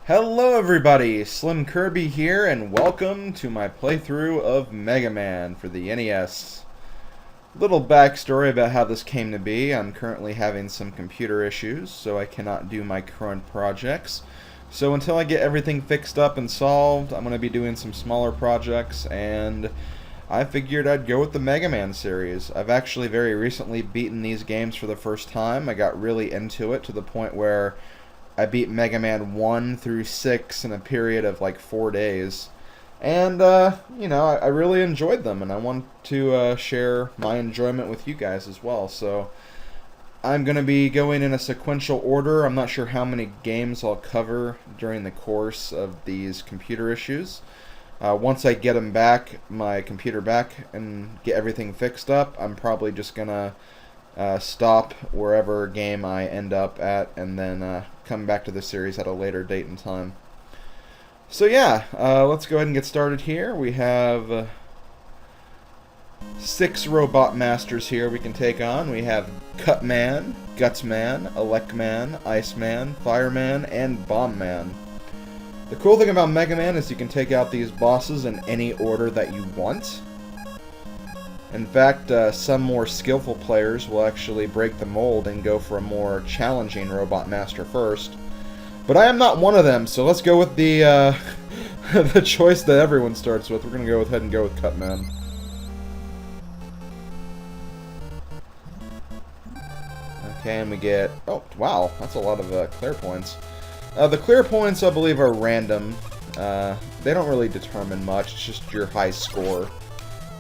Hello everybody, Slim Kirby here, and welcome to my playthrough of Mega Man for the NES. Little backstory about how this came to be. I'm currently having some computer issues, so I cannot do my current projects. So until I get everything fixed up and solved, I'm going to be doing some smaller projects, and I figured I'd go with the Mega Man series. I've actually very recently beaten these games for the first time. I got really into it to the point where I beat Mega Man 1 through 6 in a period of like 4 days. And, I really enjoyed them, and I want to share my enjoyment with you guys as well. So, I'm going to be going in a sequential order. I'm not sure how many games I'll cover during the course of these computer issues. Once I get them back, my computer back, and get everything fixed up, I'm probably just going to stop wherever game I end up at, and then come back to the series at a later date and time. So yeah, let's go ahead and get started here. We have 6 Robot Masters here we can take on. We have Cutman, Gutsman, Electman, Iceman, Fireman, and Bombman. The cool thing about Mega Man is you can take out these bosses in any order that you want. In fact, some more skillful players will actually break the mold and go for a more challenging Robot Master first. But I am not one of them, so let's go with the the choice that everyone starts with. We're going to go ahead and go with Cutman. Okay, and we get... Oh, wow, that's a lot of clear points. The clear points, I believe, are random. They don't really determine much. It's just your high score.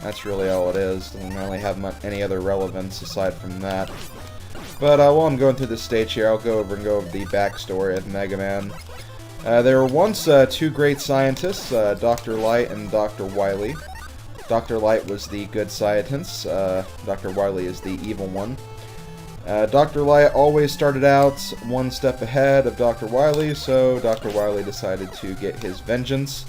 That's really all it is. Doesn't really have any other relevance aside from that. But while I'm going through this stage here, I'll go over the backstory of Mega Man. There were once 2 great scientists, Dr. Light and Dr. Wily. Dr. Light was the good scientist. Dr. Wily is the evil one. Dr. Light always started out one step ahead of Dr. Wily, so Dr. Wily decided to get his vengeance.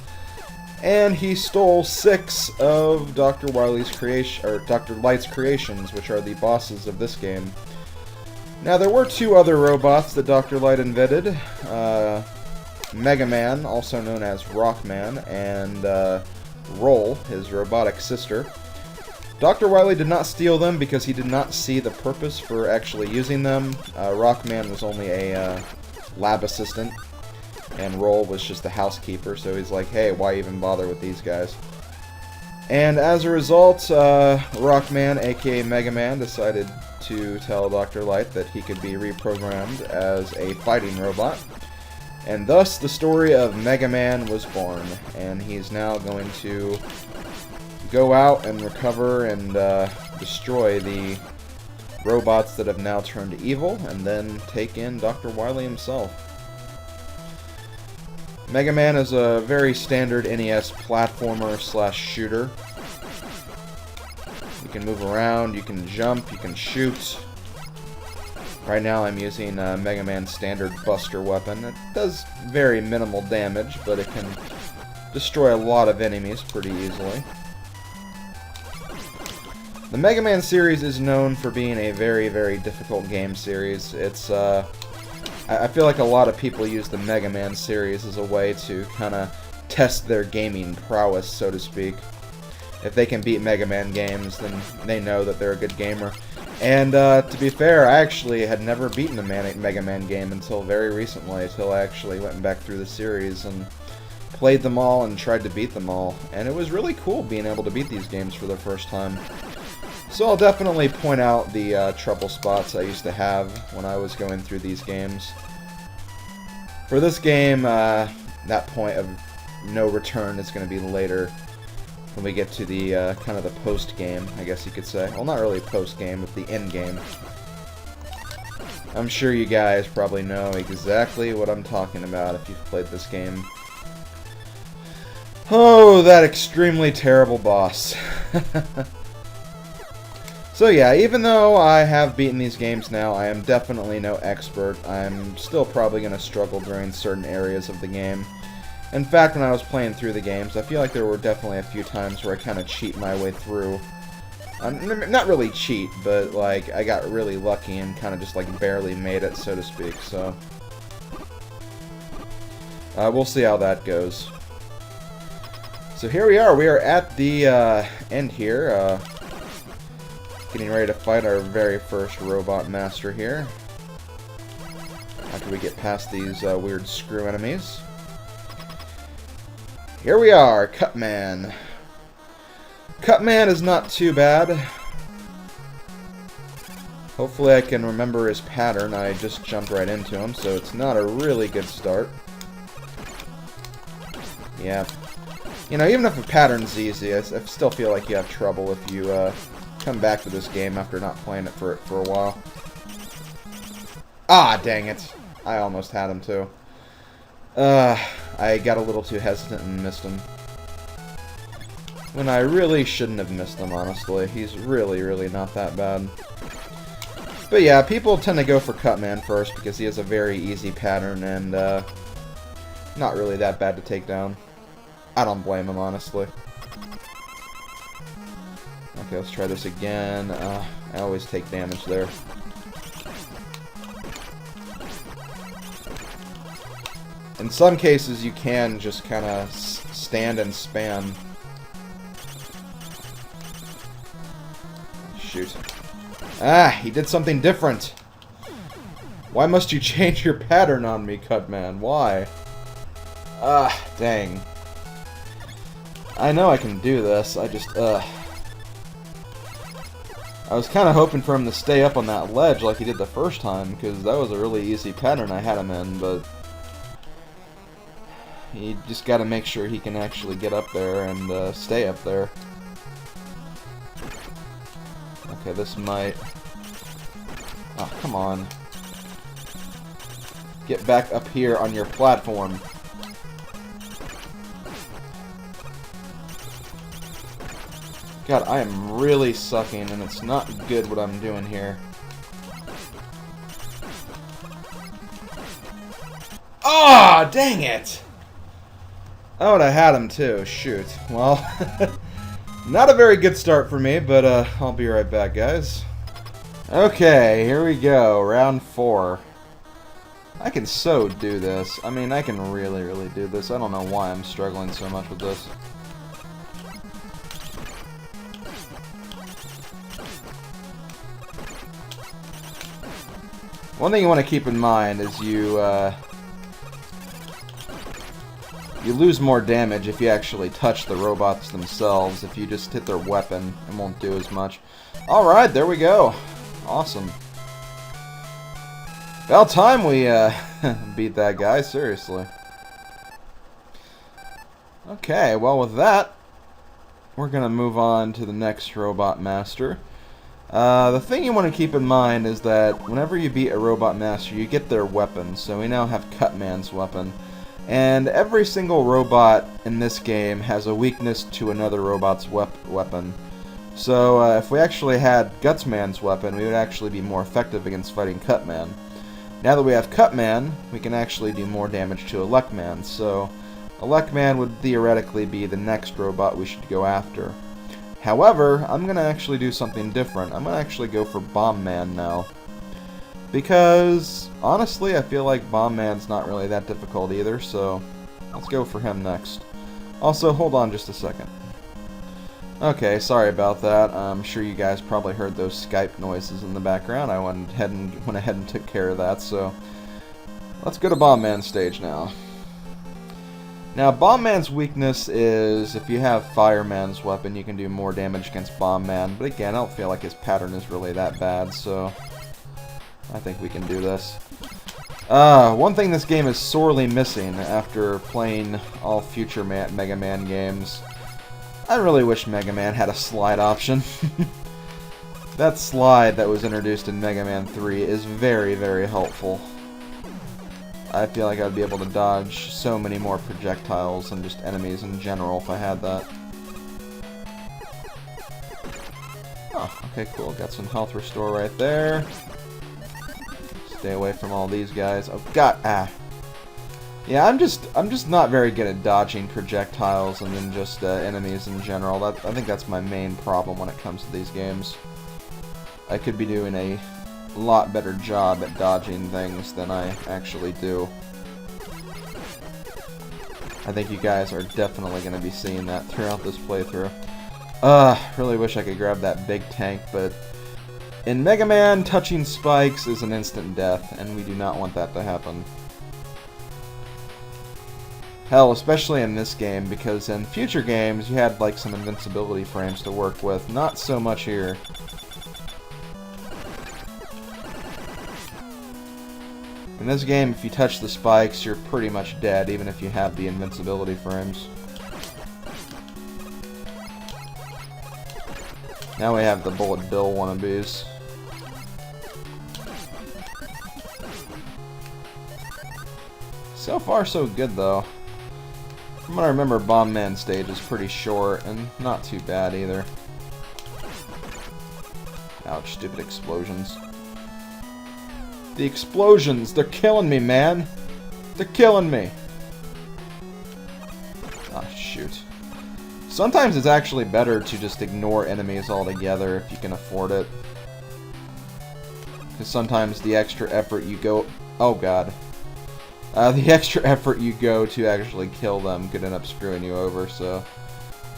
And he stole 6 of Dr. Wily's Dr. Light's creations, which are the bosses of this game. Now, there were 2 other robots that Dr. Light invented. Mega Man, also known as Rockman, and Roll, his robotic sister. Dr. Wily did not steal them because he did not see the purpose for actually using them. Rockman was only a lab assistant, and Roll was just the housekeeper, so he's like, hey, why even bother with these guys? And as a result, Rockman, aka Mega Man, decided to tell Dr. Light that he could be reprogrammed as a fighting robot. And thus, the story of Mega Man was born, and he's now going to go out and recover and destroy the robots that have now turned evil, and then take in Dr. Wily himself. Mega Man is a very standard NES platformer / shooter. You can move around, you can jump, you can shoot. Right now I'm using Mega Man's standard Buster weapon. It does very minimal damage, but it can destroy a lot of enemies pretty easily. The Mega Man series is known for being a very, very difficult game series. It's I feel like a lot of people use the Mega Man series as a way to kind of test their gaming prowess, so to speak. If they can beat Mega Man games, then they know that they're a good gamer. And to be fair, I actually had never beaten a Mega Man game until very recently, until I actually went back through the series and played them all and tried to beat them all. And it was really cool being able to beat these games for the first time. So I'll definitely point out the trouble spots I used to have when I was going through these games. For this game, that point of no return is going to be later when we get to the kind of the post-game, I guess you could say. Well, not really post-game, but the end-game. I'm sure you guys probably know exactly what I'm talking about if you've played this game. Oh, that extremely terrible boss. So yeah, even though I have beaten these games now, I am definitely no expert. I'm still probably going to struggle during certain areas of the game. In fact, when I was playing through the games, I feel like there were definitely a few times where I kind of cheat my way through. Not really cheat, but like I got really lucky and kind of just like barely made it, so to speak. So We'll see how that goes. So here we are. We are at the end here. Getting ready to fight our very first Robot Master here. After we get past these weird screw enemies. Here we are, Cutman. Cutman is not too bad. Hopefully I can remember his pattern. I just jumped right into him, so it's not a really good start. Yeah. You know, even if a pattern's easy, I still feel like you have trouble if you come back to this game after not playing it for a while. Ah, dang it. I almost had him, too. I got a little too hesitant and missed him. When I really shouldn't have missed him, honestly. He's really, really not that bad. But yeah, people tend to go for Cutman first because he has a very easy pattern and not really that bad to take down. I don't blame him, honestly. Okay, let's try this again. I always take damage there. In some cases, you can just kind of stand and spam. Shoot. Ah, he did something different. Why must you change your pattern on me, Cutman? Why? Ah, dang. I know I can do this, I just, I was kind of hoping for him to stay up on that ledge like he did the first time, because that was a really easy pattern I had him in, but you just gotta make sure he can actually get up there and stay up there. Okay, this might... Oh, come on. Get back up here on your platform. God, I am really sucking, and it's not good what I'm doing here. Ah, dang it! I would have had him too. Shoot. Well, not a very good start for me, but I'll be right back, guys. Okay, here we go. Round 4. I can so do this. I mean, I can really, really do this. I don't know why I'm struggling so much with this. One thing you want to keep in mind is you lose more damage if you actually touch the robots themselves. If you just hit their weapon, it won't do as much. Alright, there we go. Awesome. About time we beat that guy, seriously. Okay, well with that, we're gonna move on to the next Robot Master. The thing you want to keep in mind is that whenever you beat a Robot Master, you get their weapon. So we now have Cutman's weapon. And every single robot in this game has a weakness to another robot's weapon. So if we actually had Gutsman's weapon, we would actually be more effective against fighting Cutman. Now that we have Cutman, we can actually do more damage to Electman. So Electman would theoretically be the next robot we should go after. However, I'm going to actually do something different. I'm going to actually go for Bomb Man now. Because, honestly, I feel like Bomb Man's not really that difficult either, so let's go for him next. Also, hold on just a second. Okay, sorry about that. I'm sure you guys probably heard those Skype noises in the background. I went ahead and took care of that, so let's go to Bomb Man's stage now. Now, Bomb Man's weakness is if you have Fireman's weapon, you can do more damage against Bomb Man. But again, I don't feel like his pattern is really that bad, so I think we can do this. One thing this game is sorely missing after playing all future Mega Man games. I really wish Mega Man had a slide option. That slide that was introduced in Mega Man 3 is very, very helpful. I feel like I'd be able to dodge so many more projectiles and just enemies in general if I had that. Oh, okay, cool. Got some health restore right there. Stay away from all these guys. Oh, God! Ah. Yeah, I'm just not very good at dodging projectiles and then just enemies in general. I think that's my main problem when it comes to these games. I could be doing a lot better job at dodging things than I actually do. I think you guys are definitely going to be seeing that throughout this playthrough. Really wish I could grab that big tank, but in Mega Man, touching spikes is an instant death, and we do not want that to happen. Hell, especially in this game, because in future games you had like some invincibility frames to work with. Not so much here. In this game, if you touch the spikes, you're pretty much dead, even if you have the invincibility frames. Now we have the Bullet Bill wannabes. So far, so good, though. From what I remember, Bomb Man stage is pretty short, and not too bad, either. Ouch, stupid explosions. The explosions, they're killing me, man! They're killing me! Ah, shoot. Sometimes it's actually better to just ignore enemies altogether if you can afford it. Because sometimes the extra effort you go... Oh, God. The extra effort you go to actually kill them could end up screwing you over, so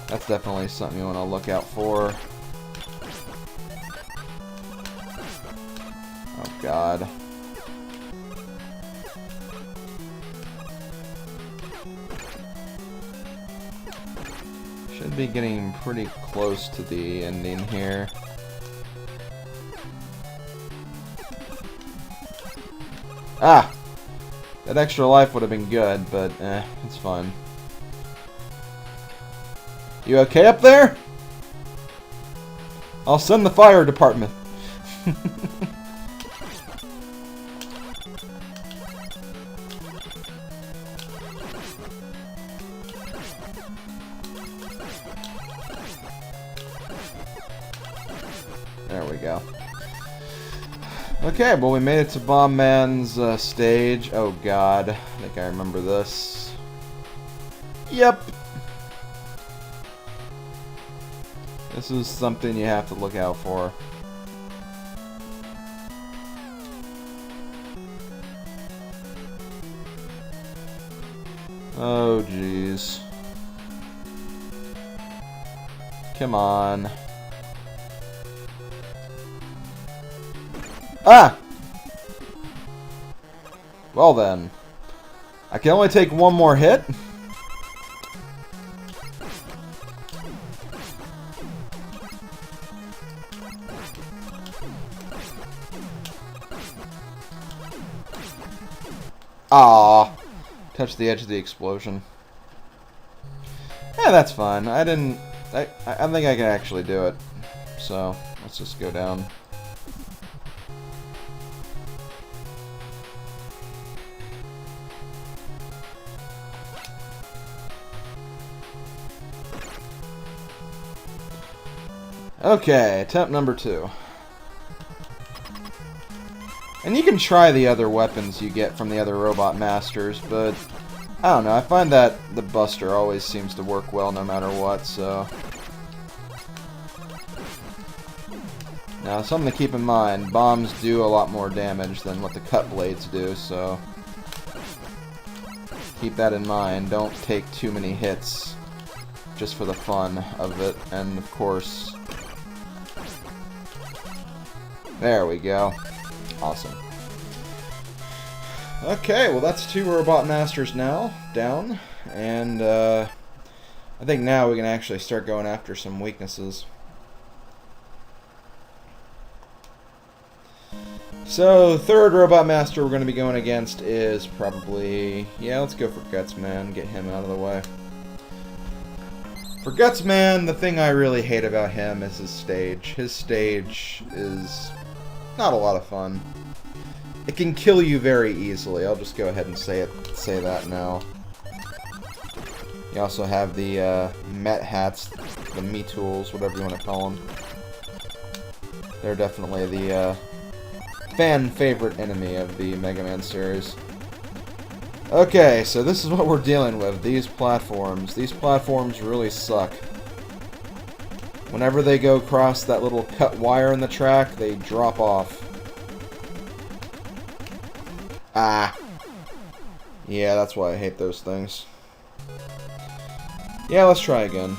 that's definitely something you want to look out for. Oh, God. Should be getting pretty close to the ending here. Ah! That extra life would have been good, but it's fine. You okay up there? I'll send the fire department. There we go. Okay, well we made it to Bomb Man's stage. Oh God, I think I remember this. Yep. This is something you have to look out for. Oh jeez. Come on. Ah! Well then. I can only take one more hit? Ah, touch the edge of the explosion. Yeah, that's fine. I think I can actually do it. So, let's just go down. Okay, attempt number 2. And you can try the other weapons you get from the other Robot Masters, but I don't know, I find that the Buster always seems to work well no matter what, so... Now, something to keep in mind, bombs do a lot more damage than what the cut blades do, so... Keep that in mind, don't take too many hits just for the fun of it, and of course... There we go. Awesome. Okay, well that's 2 Robot Masters now, down, and I think now we can actually start going after some weaknesses. So, 3rd Robot Master we're going to be going against is probably... Yeah, let's go for Gutsman, get him out of the way. For Gutsman, the thing I really hate about him is his stage. His stage is not a lot of fun. It can kill you very easily. I'll just go ahead and say that now. You also have the Met Hats, the Me-Tools, whatever you want to call them. They're definitely the fan favorite enemy of the Mega Man series. Okay, so this is what we're dealing with. These platforms. These platforms really suck. Whenever they go across that little cut wire in the track, they drop off. Ah. Yeah, that's why I hate those things. Yeah, let's try again.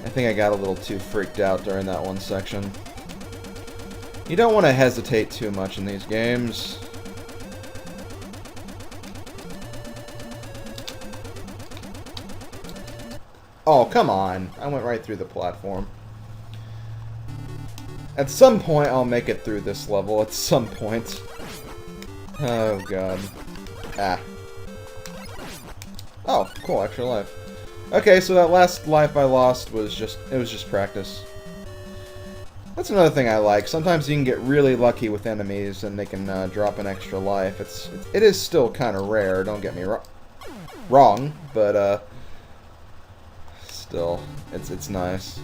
I think I got a little too freaked out during that one section. You don't want to hesitate too much in these games. Oh, come on. I went right through the platform. At some point, I'll make it through this level. At some point. Oh, God. Ah. Oh, cool. Extra life. Okay, so that last life I lost was just practice. That's another thing I like. Sometimes you can get really lucky with enemies and they can drop an extra life. It is still kind of rare, don't get me wrong, but still, it's nice.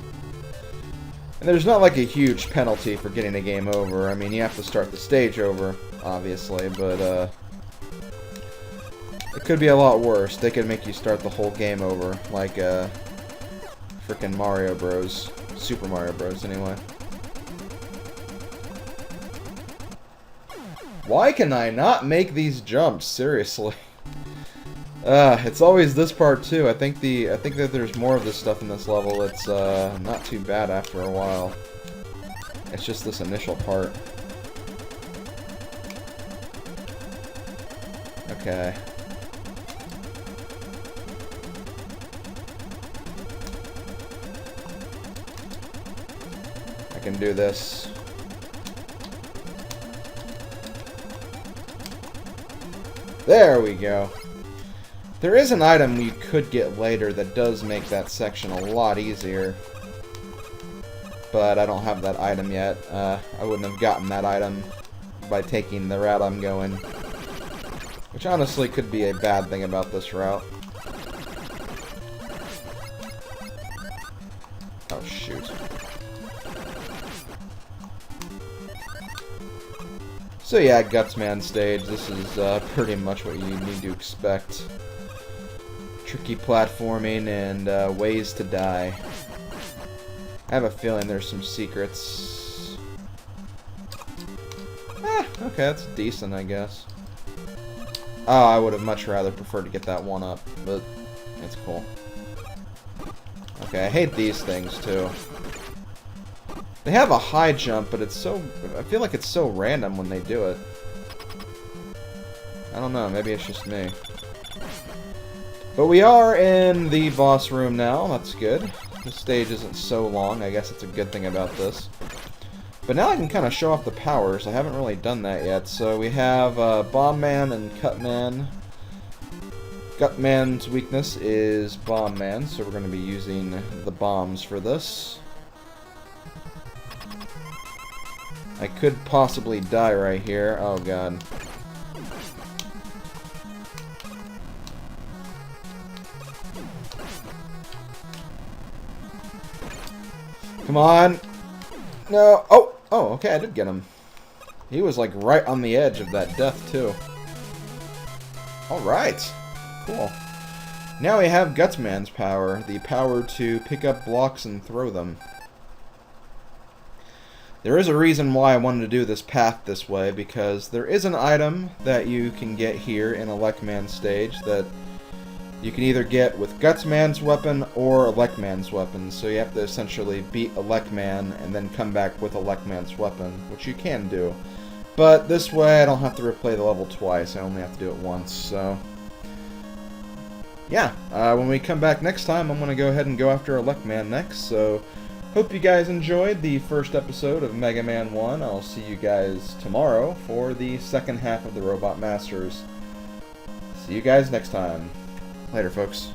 And there's not like a huge penalty for getting a game over. I mean, you have to start the stage over, obviously, but it could be a lot worse. They could make you start the whole game over, like frickin' Mario Bros. Super Mario Bros. Anyway. Why can I not make these jumps? Seriously. It's always this part too. I think that there's more of this stuff in this level. It's not too bad after a while. It's just this initial part. Okay. I can do this. There we go. There is an item you could get later that does make that section a lot easier. But I don't have that item yet. I wouldn't have gotten that item by taking the route I'm going. Which honestly could be a bad thing about this route. Oh shoot. So yeah, Gutsman stage, this is pretty much what you need to expect. Tricky platforming and ways to die. I have a feeling there's some secrets. Okay, that's decent, I guess. Oh, I would have much rather preferred to get that one up, but it's cool. Okay, I hate these things too. They have a high jump, but it's so... I feel like it's so random when they do it. I don't know, maybe it's just me. But we are in the boss room now, that's good. The stage isn't so long, I guess it's a good thing about this. But now I can kind of show off the powers, I haven't really done that yet. So we have Bomb Man and Cut Man. Gutman's weakness is Bomb Man, so we're going to be using the bombs for this. I could possibly die right here. Oh god. Come on. No. Oh, okay, I did get him. He was like right on the edge of that death too. Alright. Cool. Now we have Gutsman's power. The power to pick up blocks and throw them. There is a reason why I wanted to do this path this way, because there is an item that you can get here in Elecman stage that you can either get with Gutsman's weapon or Elecman's weapon, so you have to essentially beat Elecman and then come back with Elecman's weapon, which you can do. But this way I don't have to replay the level twice, I only have to do it once, so... Yeah, when we come back next time, I'm going to go ahead and go after Elecman next, so... Hope you guys enjoyed the first episode of Mega Man 1. I'll see you guys tomorrow for the second half of the Robot Masters. See you guys next time. Later, folks.